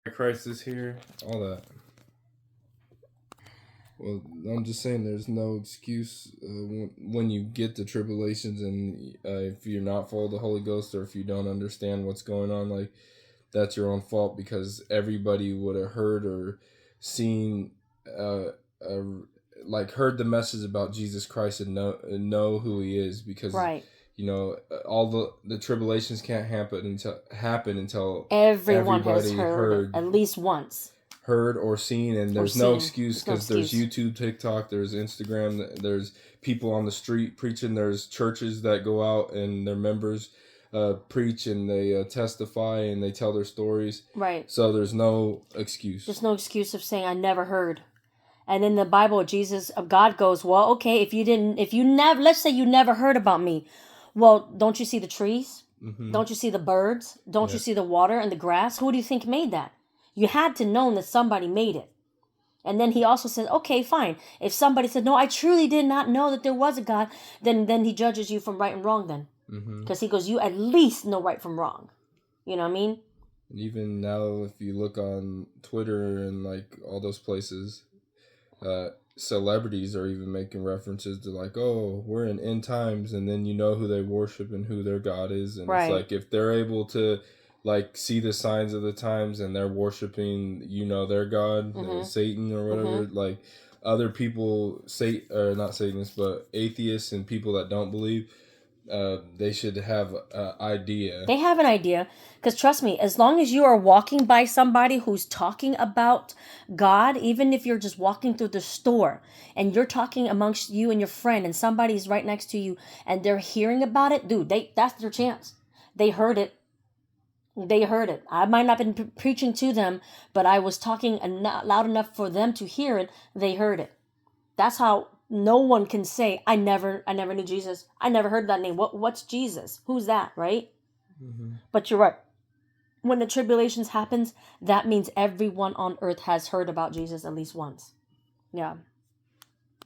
Christ is here, all that. Well, I'm just saying there's no excuse when you get the tribulations and if you're not full of the Holy Ghost or if you don't understand what's going on, like, that's your own fault because everybody would have heard or seen, uh, like, heard the message about Jesus Christ and know who he is because, Right. all the tribulations can't happen until Everyone has everybody heard at least once. Heard or seen, and there's no excuse because there's YouTube, TikTok, there's Instagram, there's people on the street preaching, there's churches that go out and their members preach and they testify and they tell their stories. Right. So there's no excuse. There's no excuse of saying I never heard. And in the Bible, God goes, well, okay, if you never, let's say you never heard about me. Well, don't you see the trees? Mm-hmm. Don't you see the birds? Don't you see the water and the grass? Who do you think made that? You had to know that somebody made it. And then he also says, okay, fine. If somebody said, no, I truly did not know that there was a God, then he judges you from right and wrong then. Because he goes, you at least know right from wrong. You know what I mean? And even now, if you look on Twitter and like all those places, celebrities are even making references to like, oh, we're in end times, and then you know who they worship and who their God is. And It's like if they're able to like see the signs of the times and they're worshiping, their God, Satan or whatever, like other people not Satanists, but atheists and people that don't believe, they should have an idea. They have an idea, because trust me, as long as you are walking by somebody who's talking about God, even if you're just walking through the store and you're talking amongst you and your friend and somebody's right next to you and they're hearing about it, dude, that's their chance. They heard it. I might not have been preaching to them, but I was talking loud enough for them to hear it. They heard it. That's how no one can say, I never knew Jesus. I never heard that name. What's Jesus? Who's that, right? Mm-hmm. But you're right. When the tribulations happens, that means everyone on earth has heard about Jesus at least once. Yeah.